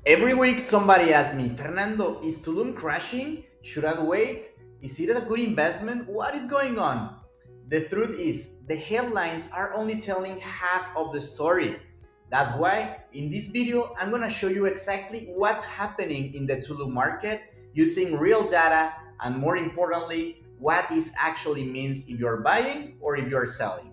Every week, somebody asks me, Fernando, is Tulum crashing? Should I wait? Is it a good investment? What is going on? The truth is, the headlines are only telling half of the story. That's why in this video, I'm gonna show you exactly what's happening in the Tulum market using real data and more importantly, what this actually means if you're buying or if you're selling.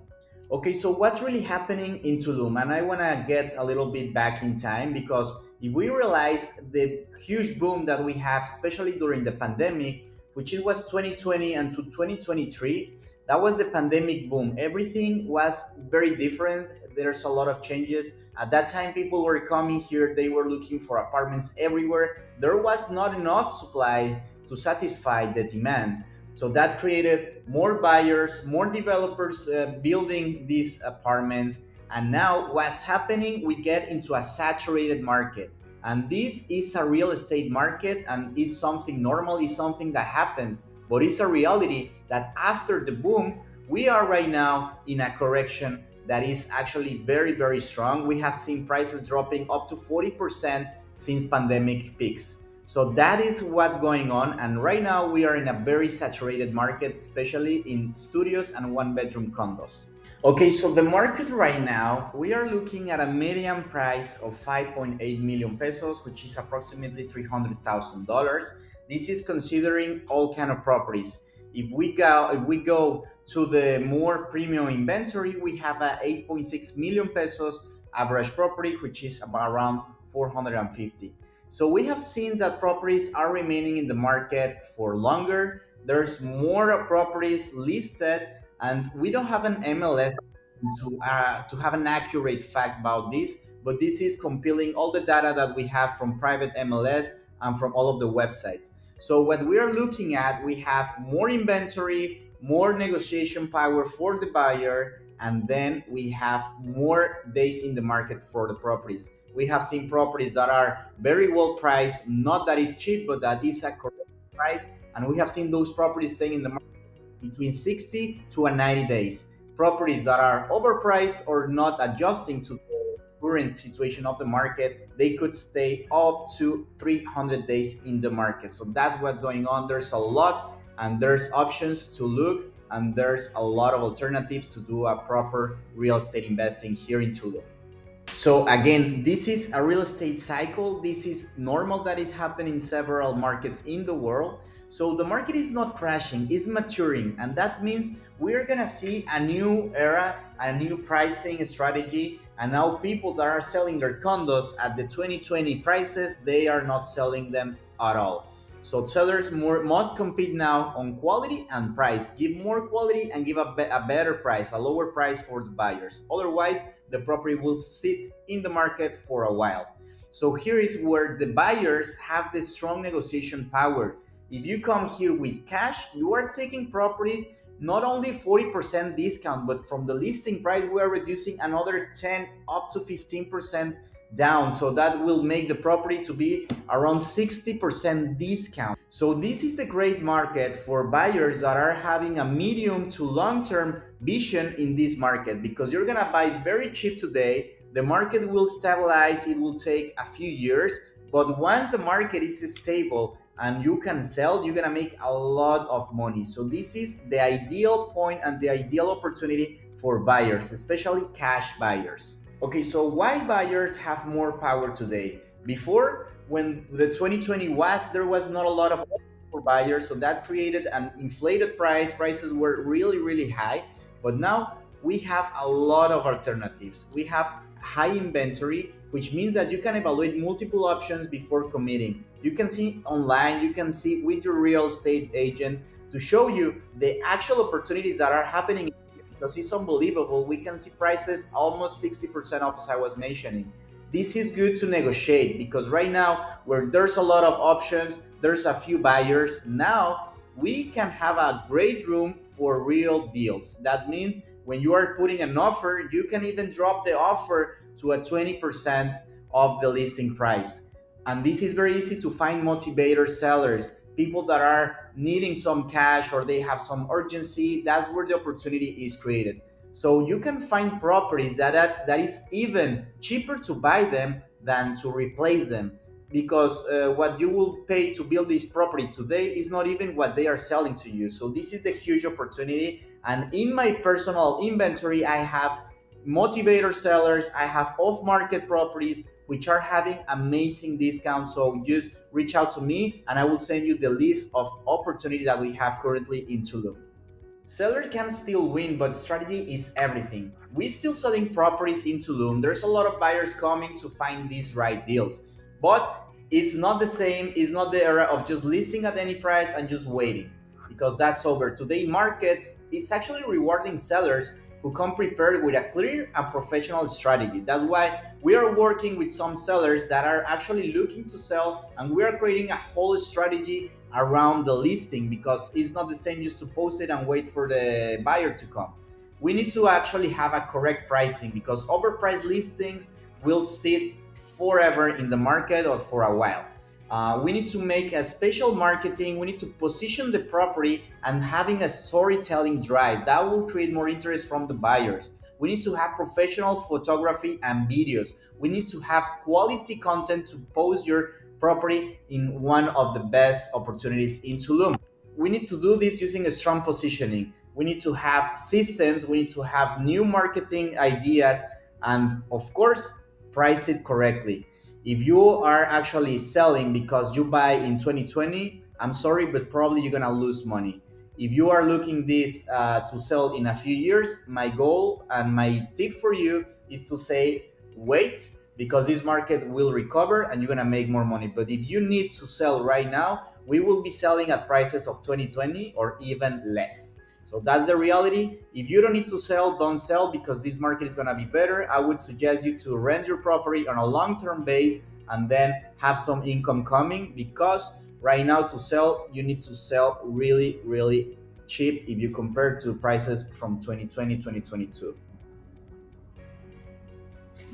Okay, so what's really happening in Tulum? And I want to get a little bit back in time because if we realize the huge boom that we have, especially during the pandemic, which it was 2020 and to 2023, that was the pandemic boom. Everything was very different. There's a lot of changes. At that time, people were coming here, they were looking for apartments everywhere. There was not enough supply to satisfy the demand. So that created more buyers, more developers building these apartments. And now what's happening? We get into a saturated market. And this is a real estate market and it's something normal, it's something that happens. But it's a reality that after the boom, we are right now in a correction that is actually very, very strong. We have seen prices dropping up to 40% since pandemic peaks. So that is what's going on. And right now we are in a very saturated market, especially in studios and one bedroom condos. Okay, so the market right now, we are looking at a median price of 5.8 million pesos, which is approximately $300,000. This is considering all kind of properties. If we go to the more premium inventory, we have a 8.6 million pesos average property, which is about around 450. So we have seen that properties are remaining in the market for longer. There's more properties listed, and we don't have an MLS to have an accurate fact about this, but this is compiling all the data that we have from private MLS and from all of the websites. So what we are looking at, we have more inventory, more negotiation power for the buyer, and then we have more days in the market for the properties. We have seen properties that are very well priced, not that is cheap, but that is a correct price, and we have seen those properties staying in the market between 60 to 90 days. Properties that are overpriced or not adjusting to the current situation of the market, they could stay up to 300 days in the market. So that's what's going on. There's a lot and there's options to look and there's a lot of alternatives to do a proper real estate investing here in Tulum. So again, this is a real estate cycle. This is normal that it happen in several markets in the world. So the market is not crashing, it's maturing. And that means we're gonna see a new era, a new pricing strategy. And now people that are selling their condos at the 2020 prices, they are not selling them at all. So sellers must compete now on quality and price. Give more quality and give a better price, a lower price for the buyers. Otherwise, the property will sit in the market for a while. So here is where the buyers have the strong negotiation power. If you come here with cash, you are taking properties not only 40% discount, but from the listing price, we are reducing another 10 up to 15% down. So that will make the property to be around 60% discount. So this is the great market for buyers that are having a medium to long-term vision in this market, because you're gonna buy very cheap today. The market will stabilize, it will take a few years, but once the market is stable and you can sell, you're gonna make a lot of money. So this is the ideal point and the ideal opportunity for buyers, especially cash buyers. Okay, so why buyers have more power today? Before, when the 2020 was, there was not a lot of options for buyers, so that created an inflated price. Prices were really, really high. But now we have a lot of alternatives. We have high inventory, which means that you can evaluate multiple options before committing. You can see online, you can see with your real estate agent to show you the actual opportunities that are happening, because it's unbelievable. We can see prices almost 60% off, as I was mentioning. This is good to negotiate because right now, where there's a lot of options, there's a few buyers. Now we can have a great room for real deals. That means when you are putting an offer, you can even drop the offer to a 20% of the listing price. And this is very easy to find motivator sellers, people that are needing some cash or they have some urgency. That's where the opportunity is created. So you can find properties that it's even cheaper to buy them than to replace them. because what you will pay to build this property today is not even what they are selling to you. So this is a huge opportunity. And in my personal inventory, I have motivator sellers, I have off market properties which are having amazing discounts. So just reach out to me and I will send you the list of opportunities that we have currently in Tulum. Seller can still win, but strategy is everything. We still selling properties in Tulum. There's a lot of buyers coming to find these right deals. But it's not the same, it's not the era of just listing at any price and just waiting, because that's over. Today markets, it's actually rewarding sellers who come prepared with a clear and professional strategy. That's why we are working with some sellers that are actually looking to sell, and we are creating a whole strategy around the listing, because it's not the same just to post it and wait for the buyer to come. We need to actually have a correct pricing, because overpriced listings will sit forever in the market or for a while. We need to make a special marketing. We need to position the property and having a storytelling drive that will create more interest from the buyers. We need to have professional photography and videos. We need to have quality content to post your property in one of the best opportunities in Tulum. We need to do this using a strong positioning. We need to have systems, we need to have new marketing ideas, and of course, price it correctly. If you are actually selling because you buy in 2020, I'm sorry, but probably you're gonna lose money. If you are looking this to sell in a few years, my goal and my tip for you is to say, wait, because this market will recover and you're gonna make more money. But if you need to sell right now, we will be selling at prices of 2020 or even less. So that's the reality. If you don't need to sell, don't sell, because this market is gonna be better. I would suggest you to rent your property on a long-term base and then have some income coming, because right now to sell, you need to sell really, really cheap if you compare to prices from 2020, 2022.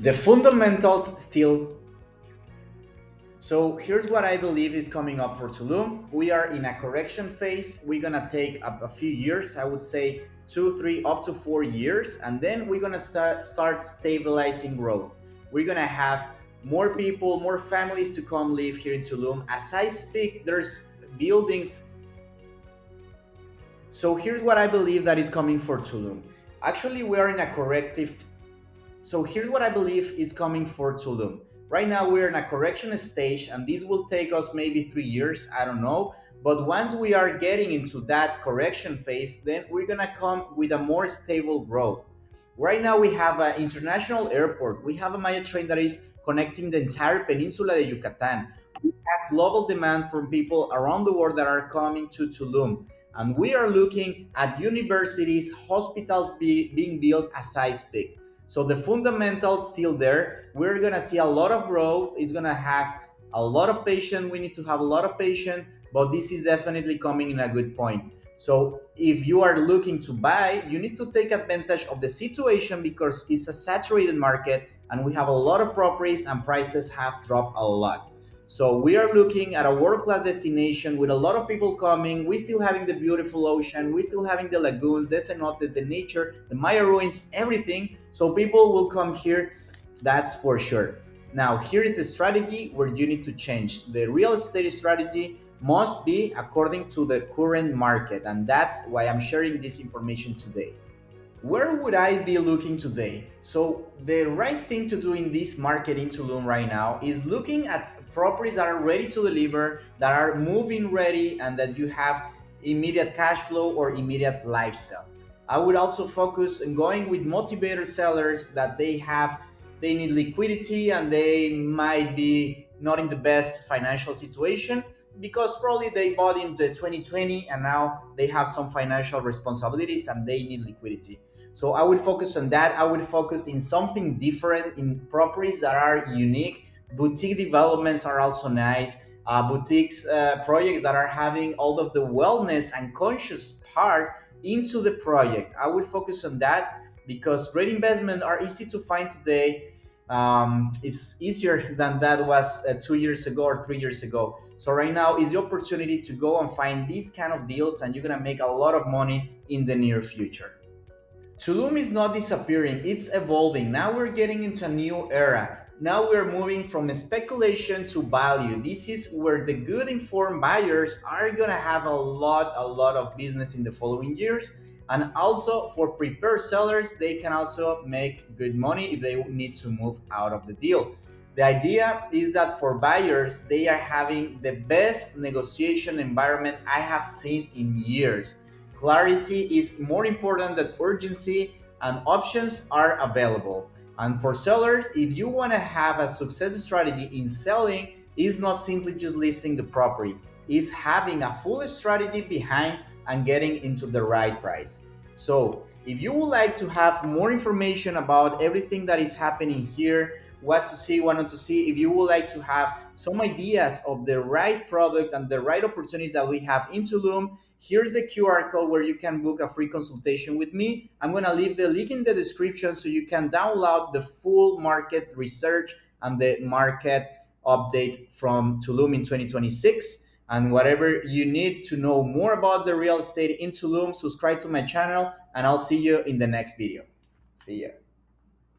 The fundamentals still. So here's what I believe is coming up for Tulum. We are in a correction phase. We're gonna take a few years, I would say 2, 3, up to 4 years, and then we're gonna start stabilizing growth. We're gonna have more people, more families to come live here in Tulum. As I speak, there's buildings. So here's what I believe that is coming for Tulum. Actually, we are in a corrective. So here's what I believe is coming for Tulum. Right now we're in a correction stage, and this will take us maybe 3 years, I don't know. But once we are getting into that correction phase, then we're gonna come with a more stable growth. Right now we have an international airport. We have a Maya train that is connecting the entire peninsula de Yucatan. We have global demand from people around the world that are coming to Tulum. And we are looking at universities, hospitals being built as I speak. So the fundamentals still there. We're gonna see a lot of growth. It's gonna have a lot of patience. We need to have a lot of patience, but this is definitely coming in a good point. So if you are looking to buy, you need to take advantage of the situation, because it's a saturated market and we have a lot of properties and prices have dropped a lot. So we are looking at a world-class destination with a lot of people coming. We still having the beautiful ocean. We still having the lagoons, the cenotes, the nature, the Maya ruins, everything. So people will come here, that's for sure. Now, here is the strategy where you need to change. The real estate strategy must be according to the current market, and that's why I'm sharing this information today. Where would I be looking today? So the right thing to do in this market in Tulum right now is looking at properties that are ready to deliver, that are moving ready, and that you have immediate cash flow or immediate lifestyle. I would also focus on going with motivator sellers that they need liquidity and they might be not in the best financial situation, because probably they bought in the 2020 and now they have some financial responsibilities and they need liquidity. So I would focus on that. I would focus in something different, in properties that are unique. Boutique developments are also nice. Boutiques projects that are having all of the wellness and conscious part into the project. I would focus on that, because great investment are easy to find today. It's easier than that was 2 years ago or 3 years ago. So right now is the opportunity to go and find these kind of deals, and you're gonna make a lot of money in the near future. Tulum is not disappearing, it's evolving. Now we're getting into a new era. Now we're moving from speculation to value. This is where the good informed buyers are gonna have a lot of business in the following years. And also for prepared sellers, they can also make good money if they need to move out of the deal. The idea is that for buyers, they are having the best negotiation environment I have seen in years. Clarity is more important than urgency, and options are available. And for sellers, if you want to have a success strategy in selling, it's not simply just listing the property, it's having a full strategy behind and getting into the right price. So, if you would like to have more information about everything that is happening here, what to see, what not to see, if you would like to have some ideas of the right product and the right opportunities that we have in Tulum, here's the QR code where you can book a free consultation with me. I'm going to leave the link in the description so you can download the full market research and the market update from Tulum in 2026. And whatever you need to know more about the real estate in Tulum, subscribe to my channel and I'll see you in the next video. See ya.